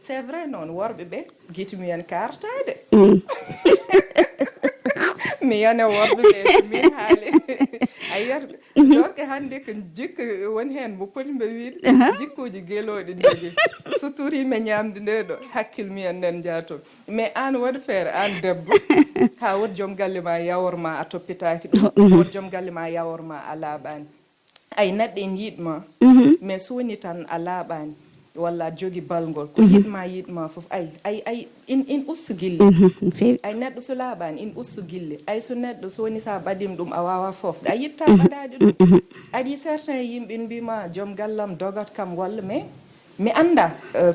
c'est vrai non worɓe ɓe guitumi en kartade mi yana worɓe ɓe ko min haali ayiyat jorke hannde ko jikka woni heen mo poti mbe wiide jikkuji geloɗi jogui so turima ñamde nde ɗo hakkille nen jaato mais an waɗi feere an debbo ha woni joom galle ma yaworma a toppitaki ɗum woni joom galle ma yaworma a laaɓani ay neɗɗo en yiɗma mais so woni tan a laaɓani walla jogui balngol ko yiɗma foof ay in ustu guille ay neɗɗo so laaɓani in ustu guille ay so neɗɗo so woni sa ɓaɗima ɗum a wawa fofde a yitta ɓaɗaɗi ɗum aɗi certain yimɓe mbima joom gallam dogat kam walla mais mi anda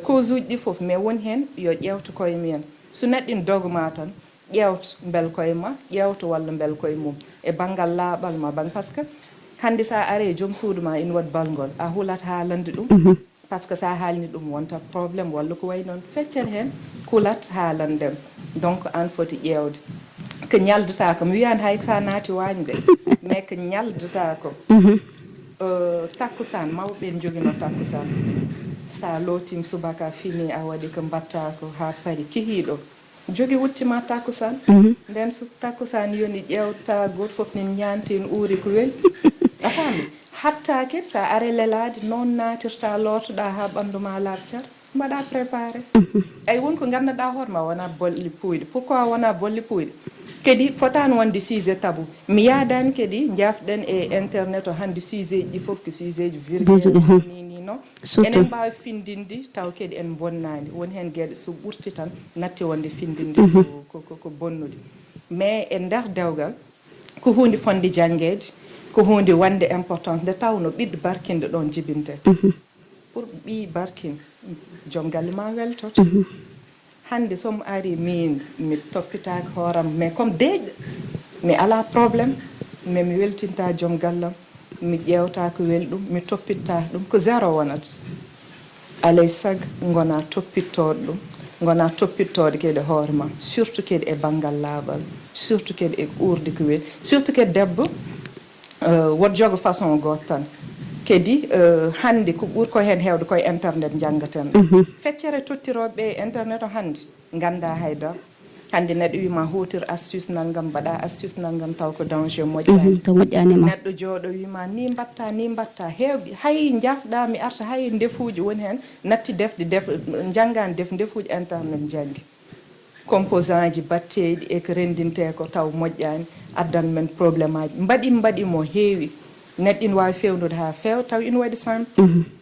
cause uji ɗi foof mais woni hen yo ƴewta koye mumen so neɗɗo in dogma tan ƴewta bel koye ma ƴewta walla bel koye mum e banggal laaɓal ma par ce que hande sa are joom suudu ma ina waɗi balngol a hulat haalande ɗum par ce que sa haalni ɗum wonta probléme walla ko way noon feccere hen kulat haalandem donc an foti ƴewde ko ñaldata ko mi wiyani hay sa naati wañde mais ko ñaldata ko takkusan mawɓe en joguino takkusan sa lootim subaka fini a waɗi ko mbatta ko ha paari kihiɗo jogui wuttima takkusan nden so takkusan yoni ƴewta goto foof ne ñanti en uuri ko weeli a faami hatta kadi sa are lelade noon natirta lootoɗa ha ɓandu ma laaɓcar mbaɗa préparé ay wonko gandanɗa hoorema wona bolli puyɗe pourquoi wona bolli puyɗe kadi fotani wonde sujet tabou mi yaadani kadi jafɗen e internet o hande sujet ji foof ko sujet ji virgule ni non enen mbawi findinde taw kadi en bonnani woni hen gueɗe so ɓurti tan natti wonde findinde ko bonnude mais e nder dewgal ko hunde fonde jangguede ko hunde wande importance nde tawno ɓiɗɗo barkinɗo ɗon jibinte pour ɓi barkin joom galle ma weltoto hande somo ari min mi toppitaki hooram mais comme deeƴɗo mi ala probléme mais mi weltinta joom gallam mi ƴewta ko welɗum mi toppitta ɗum ko zéro wonata alay saago gona toppittoɗo ɗum gona toppittoɗo kadi hoore ma surtout kadi e banggal laaɓal surtout kadi e urde ko weeli surtout kadi debbo woto jogo façon goto tan kadi hande ko ɓuuri ko hen hewde koye internet janggaten feccere tottiroɓe internet o hande ganda haydara hande neɗɗo wima hutor astuce naggam mbaɗa astuce naggam taw ko danger moƴƴani neɗɗo jooɗo wima ni mbatta hewɓe hay jafɗa mi arta hay ndefuji woni hen natti defde janggani ndefuji internet janggi composant ji batteɗi e ko rendinte ko taw moƴƴani addan men probléme aji mbaɗi mo heewi neɗɗo ina wawi fewnude ha feewa taw ina waɗi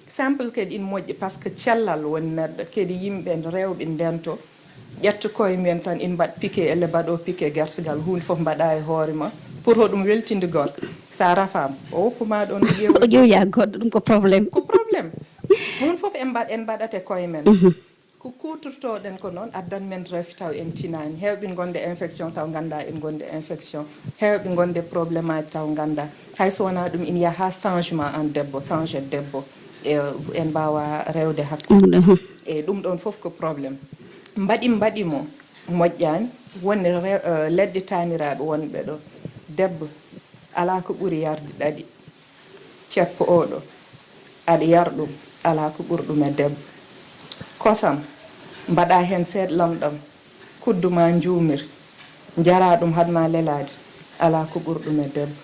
simple kadi ina moƴƴi par ce que cellal woni neɗɗo kadi yimɓe rewɓe ndento ƴetta koye men tan ina mbaɗa piqué elle mbaɗo piqué guertogal hunde foof mbaɗa e hoore ma pour hoɗum weltinde gorko sa rafama o woppuma ɗon o ƴewoya goɗɗo ɗum ko probléme hunde foof en mbaɗate koye men ko kutortoɗen ko noon addan men rafi taw en tinani hewɓe gonde infection taw ganda en gonde infection hewɓe gonde probléme aji taw ganda hayso wona ɗum ina yaha changement en debbo changé debbo e en mbawa rewde hakkude e ɗum ɗon foof ko probléme mbaɗi mo moƴƴani woni leɗɗe taniraɓe wonɓe ɗo debbo ala ko ɓuuri yarde ɗaɗi ceppo oɗo aɗa yar ɗum ala ko ɓuuri ɗum e debbo kosam mbaɗa hen seeɗa lamɗam kudduma juumir jara ɗum hadma lelade ala ko ɓuuri ɗum e debbo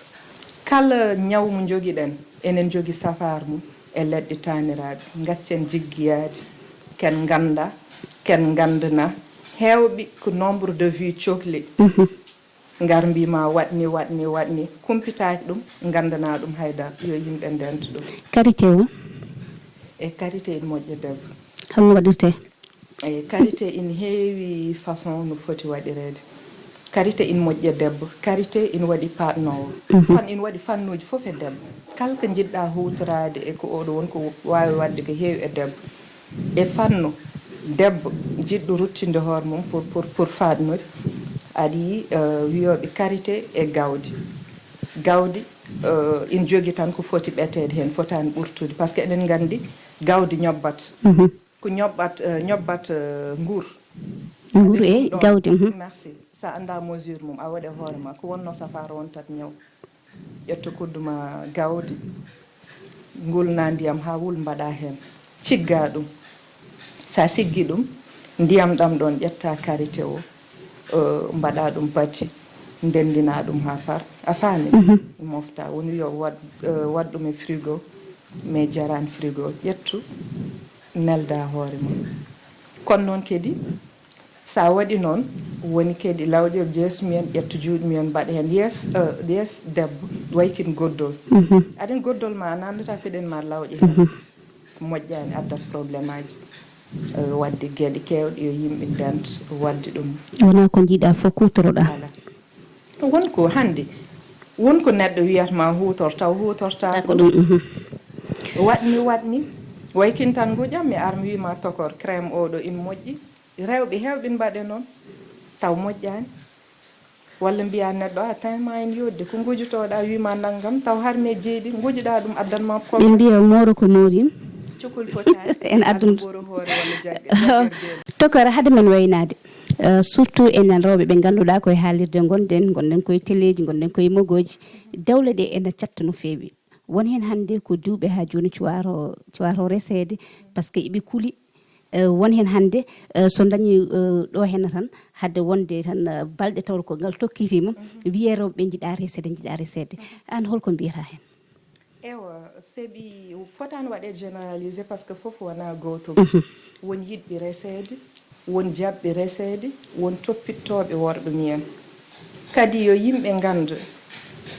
kala ñaw mo joguiɗen enen jogui safar mum e leɗɗe taniraɓe gaccen jiggoyade ken ganda ken gandana hewɓe ko nombre de vues cohli ngar mbima waɗni kumpitaki ɗum gandana ɗum haydara yo yimɓe ndenta ɗum karité o e karité ene moƴƴa debbo holno waɗirte e karité ina heewi façon no foti waɗirede karité ina moƴƴa debbo karité ina waɗi patnowo fan ina waɗi fannuji foof e debbo kala ko jiɗɗa hutorade e ko oɗo wonko wawi wadde ko heewi e debbo e fannu debbo jiɗɗo ruttinde hoore mum pour fadnude aɗa yi wiyoɓe karité e gawdi ina jogui tan ko foti ɓetede hen fotani ɓurtude par ce que eɗen gandi gawdi ñobbat ko ñobbat nguur e gawdi merci sa anda mesure mum a waɗe hoore ma ko wonno safaro wontat ñaw ƴetta kudduma gawdi gulna ndiyam ha wul mbaɗa hen cigga ɗum sa siggi ɗum ndiyam ɗam ɗon ƴetta karité o mbaɗa ɗum batti ndendina ɗum ha par a faami mofta woni yo wad ɗum e frigo mais jaran frigo ƴettu nelda hoore mum kono noon kadi sa waɗi noon woni kadi lawƴo jeesmumen ƴettu juuɗe mumen mbaɗa hen yes debbo waykin goddol aɗen goddol ma nandata feɗen ma lawƴe hen moƴƴani addat probléme aji wadde gueɗe kewɗe yo yimɓe dent wadde ɗum wona ko jiiɗa fof kutoroɗa voilà wonko hande wonko neɗɗo wiyatma hutor taw hutorta ko ɗum waɗni waykin tan guƴam mi ar mi wima tokor crème oɗo ina moƴƴi rewɓe hewɓe mbaɗe noon taw moƴƴani walla mbiya neɗɗo a tawma en yodde ko gujutoɗa wima naggam taw harme jeeɗi gujuɗa ɗum addanma ɓe mbiya moro ko morim cukul fotani en adduna ɓoro hoore walla jaggergel tokora hade men waynade surtout enen rewɓe ɓe ganduɗa koye haalirde gonɗen koye téléji gonɗen koye mogoji dewle ɗe ene catta no feewi won hen hande ko duuɓe ha joni cuwaro resede par ce que eɓe kuuli won hen hande so dañi ɗo henna tan hadde wonde tan balɗe tawr ko ngal tokkitima wiye rewɓe ɓe jiiɗa resede an holko mbiyata hen ewa seeɓi fotani waɗe généralisé par ce que foof wona goto won yiɗɓe resede won jaɓɓe resede won toppittoɓe worɓe mumen kadi yo yimɓe ganda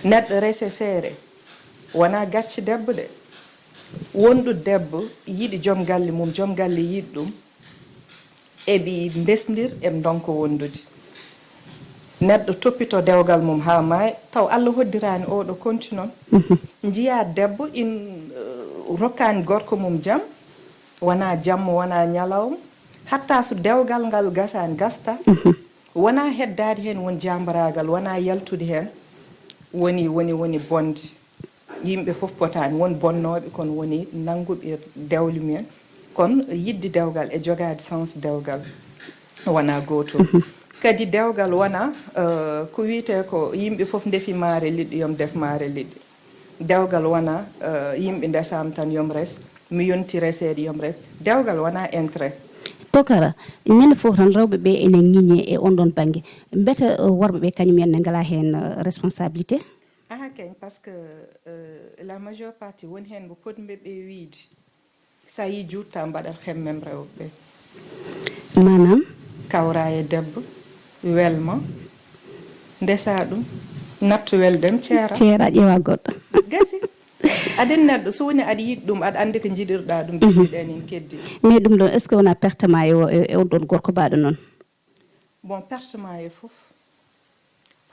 neɗɗo rese seere wona gacce debbo de wonɗo debbo yiɗi joom galle mum joom galle yiɗi ɗum eɓi ndesdir eɓe donka wondude neɗɗo toppito dewgal mum ha maayi taw Allah hoddirani oɗo konti noon jiya debbo in rokkani gorko mum jaam wona jamma wona ñalawma hatta so dewgal ngal gasani gasta wona heddade hen won jambaragal wona yaltude hen woni bonde yimɓe fof potani won bonnoɓe kono woni nanguɓe dewle mumen kono yidde dewgal e jogade sens dewgal wona goto kadi dewgal wona ko wiyete ko yimɓe fof defi maare liɗɗi yom def maare liɗɗi dewgal wona yimɓe ndesama tan yom res mi yonti resede yom res dewgal wona intérêt tokara ñande fof tan rewɓe ɓe ene ñiñe e on ɗon banggue mbete worɓe ɓe kañumen ne ngala hen responsabilité kañ par ce que la majeure partie woni hen mo potɓe ɓe wiide sa yi jutta mbaɗat xemmem rewɓe ɓe manam kawra e debbo welma ndesa ɗum nattu weldem ceera ƴeewa goɗɗo gasi aɗen neɗɗo so woni aɗa yiɗi ɗum aɗa andi ko jiɗirɗa ɗum jiɗiɗen en keddi mais ɗum ɗon est ce que wona pertema e on ɗon gorko baɗo noon bon pertema e foof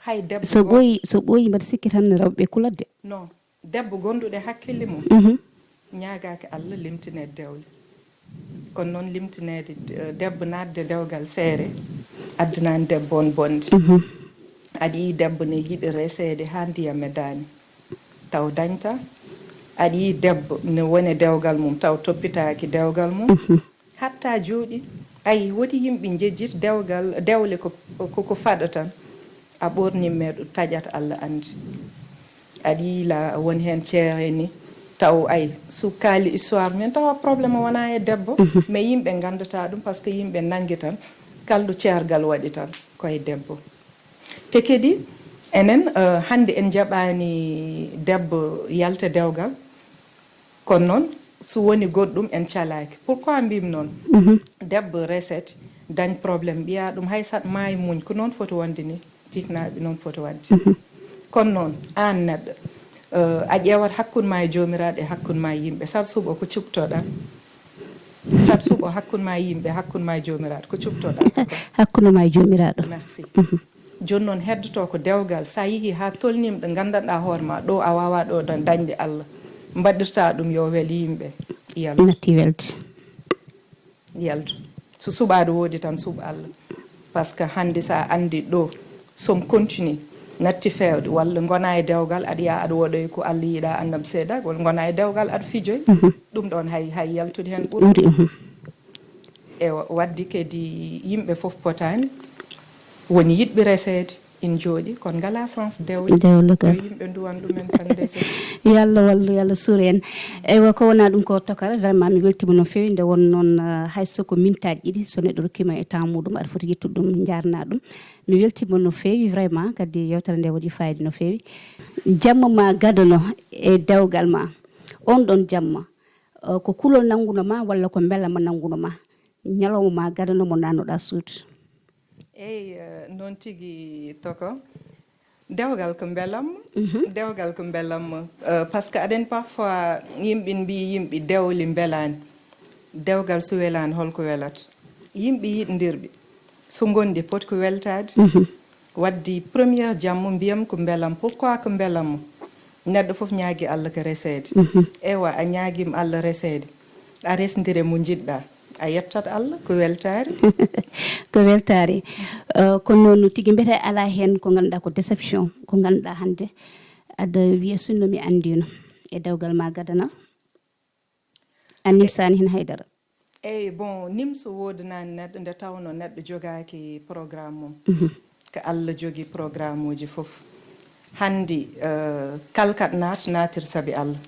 hay debbo so ɓooyi mbaɗa sikki tan rewɓe kuladde non debbo gonduɗo e hakkille mum ñagaki Allah limtinede dewle kono noon limtinede debbo nadde dewgal seere addanani debbo on bonde aɗa yi debbo ne yiɗi resede ha ndiyam e daani taw dañta aɗa yi debbo ne woni dewgal mum taw toppitaki dewgal mum hatta jooɗi ayi woti yimɓe jejjita dewle ko faɗa tan a ɓornimmeɗo taƴat Allah andi aɗa yiila woni hen ceere ni taw ay so kaali histoire men tawa probléme wona e debbo mais yimɓe gandata ɗum par ce que yimɓe nangi tan kalɗo ceergal waɗi tan koye debbo te kadi enen hande en jaɓani debbo yalta dewgal kono noon so woni goɗɗum en calaki pourquoi mbimi noon debbo reset dañ probléme ɓiya ɗum hay sat maayi muñ ko noon foti wonde ni jiknaɓe noon foti wadde kono noon an neɗɗo a ƴewat hakkude ma e jomiraɗo e hakkude ma e yimɓe sat suuɓo ko cuptoɗa sat suuɓo hakkude ma e yimɓe hakkude ma e jomiraɗo ko cuptoɗa hakkude ma e jomiraɗo merci joni noon heddoto ko dewgal sa yeehi ha tolnima ɗo gandanɗa hoore ma ɗo a wawa ɗo ɗon dañde Allah mbaɗirta ɗum yo wel yimɓe yaltu natti welde yaltu so suɓade woodi tan suuɓa Allah par ce que hande sa andi ɗo som continue natti fewde walla gona e dewgal aɗa yaa aɗa woɗoy ko Allah yiiɗa annam seeɗa walla gona e dewgal aɗa fijoy ɗum ɗon hay yaltude hen ɓuuri e waddi kadi yimɓe fof potani woni yiɗɓe resede in jooɗi kon ngala sens dewle ko yimɓe nduwan ɗumen tan dese yo Allah wallu yo Allah suuro en eywa ko wona ɗum ko tokara vraiment mi weltima no fewi nde won noon hayso ko mintaji ɗiɗi so neɗɗo rokkima e temps muɗum aɗa foti yettude ɗum jarna ɗum mi weltima no fewi vraiment kadi yewtere nde waɗi fayida no fewi jamma ma gadano e dewgal ma on ɗon jamma ko kulol nangguno ma walla ko beelama nangguno ma ñalawma ma gadano mo nannoɗa suudu eyi noon tigi toko dewgal ko beelamma dewgal ko beelamma par ce que aɗen parfois yimɓe mbi yimɓe dewli beelani dewgal so welani holko welata yimɓe yiɗodirɓe so gondi poti ko weltade waddi premiére jamma mbiyam ko beelam pourquoi ko beelamma neɗɗo foof ñaagui Allah ko resede ewa a ñaaguima Allah resede a resdire mo jiɗɗa a yettat Allah ko weltare ko weltare ko noon tigui mbiyete ala hen ko ganduɗa ko déception ko ganduɗa hande aɗa wiya sunno mi andino e dewgal ma gadana a nimsani hen haydara eyyi bon nimso wodanani neɗɗo nde tawno neɗɗo jogaki programme mum ko Allah jogui programme uji foof handi kalkaɗ natir saabi Allah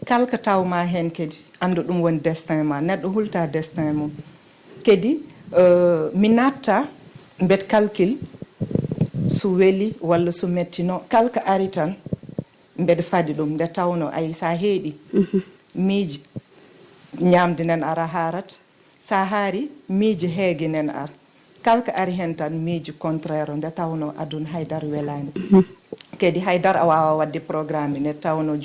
kalka tawma hen kadi andu ɗum woni destin ma neɗɗo hulta destin mum kadi mi natta bet calcul so weeli walla so mettino kalka ari tan mbeɗa faadi ɗum nde tawno ayi sa heeɗi miijo ñamde nen ara harat sa haari miijo heege nen ar kalka ari hen tan miijo contraire nde tawno aduna haydara welani kadi haydara a wawa wadde programme nde tawno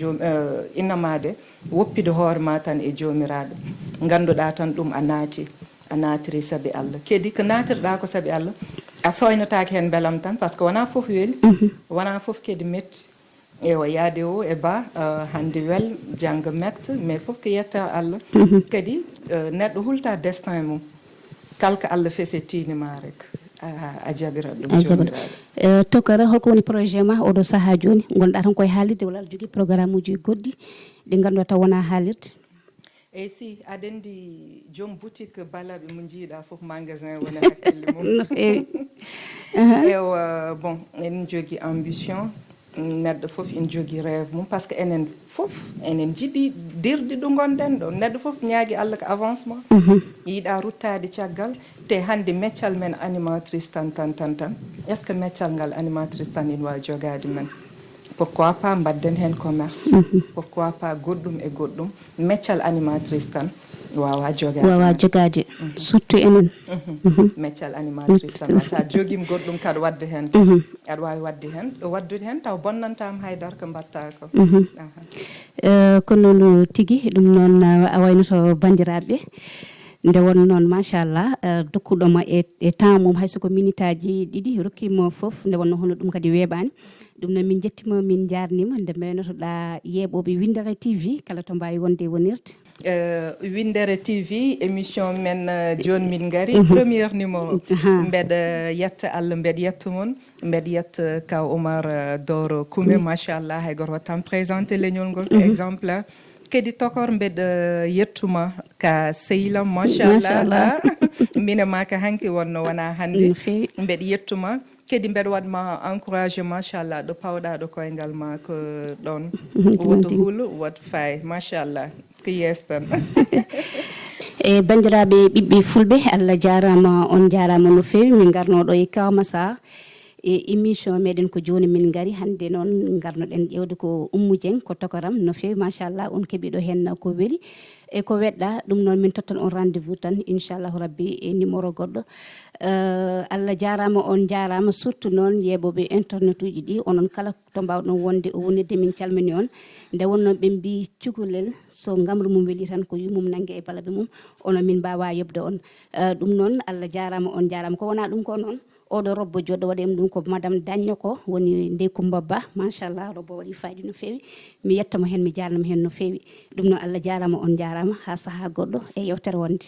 innamade woppide hoore ma tan e jomiraɗo ganduɗa tan ɗum a naatiri saabi Allah kadi ko natirɗa ko saabi Allah a soynotake hen beelam tan par ce que wona foof weeli wona foof kadi metti ewa yaade o e ba hande wel jangga metta mais foof ko yetta Allah kadi neɗɗo hulta destin mum kalko Allah fesetinima rek a jaɓirat ɗum jomiraɗo tokara holko woni projet ma oɗo saaha joni gonɗa tan koye haalirde walla aɗa jogui programme uji goɗɗi ɗi ganduɗa taw wona haalirde eyyi si aɗa andi joom boutique balaɓe mo jiiɗa foof magasin woni hakkille mum no fewi ewa bon en jogui ambition neɗɗo foof ene jogui rêve mum par ce que enen foof enen jiiɗi dirde ɗo gonɗen ɗo neɗɗo foof ñaagui Allah ko avancement yiiɗa ruttade caggal te hande meccal men animatrice tan est ce que meccal ngal animatrice tan ina wawi jogade men pourquoi pas mbadden hen commerce pourquoi pas goɗɗum e goɗɗum meccal animatrice tan wawa jogade surtout enen meccal animatrice tan sa joguima goɗɗum kaɗa wadde hen aɗa wawi waddude hen taw bonnantama haydara ko mbatta ko kono no tigui ɗum noon a waynoto bandiraɓe nde won noon machallah dokkuɗoma e temps mum hayso ko minute aji ɗiɗi rokkima foof nde wonno hono ɗum kadi weeɓani ɗum noon min jettima min jarnima nde mbewnotoɗa yeeɓoɓe WINNDERE-TV kala to mbawi wonde e wonirde WINNDERE-TV émission men joni min gari premiére numéro mbeɗa yetta Allah mbeɗa yetta moon mbeɗa yetta kaw Oumar Doro Koumé machallah hay goto wattam présenté leñol ngol ko exemplaire kadi tokor mbeɗa yettuma ka sehlam machallah mine ma ka hanki wonno wona hande mbeɗa yettuma kadi mbeɗa waɗma encouragé machallah ɗo pawɗa ɗo koyngal ma ko ɗon woto huulo woto faye machallah ko yes tan e bandiraɓe ɓiɓɓe fulɓe Allah jarama on jarama no fewi min garnoɗo e Kawmassa e émission meɗen ko joni min gari hande noon garnoɗen ƴewde ko Oumou Dieng ko tokaram no fewi machallah on keeɓiɗo hen ko weeli e ko weɗɗa ɗum noon min tottan on rendez-vous tan inchallahu rabbi e numéro goɗɗo Allah jarama on jarama surtout noon yeɓoɓe internet uji ɗi onon kala to mbawɗon wonde o wonirde min calmini on nde wonno ɓe mbi cukalel so gamru mum weeli tan ko yumum nanggue e balaɓe mum onon min mbawa yobde on ɗum noon Allah jarama on jarama ko wona ɗum ko noon oɗo robbo joɗɗo waɗi ɗum ko madame Dagne ko woni Ndey Coumba Ba machallah robbo waɗi fayida no fewi mi yettamo hen mi jarnamo hen no fewi ɗum noon Allah jarama on jarama ha saaha goɗɗo e yewtere wonde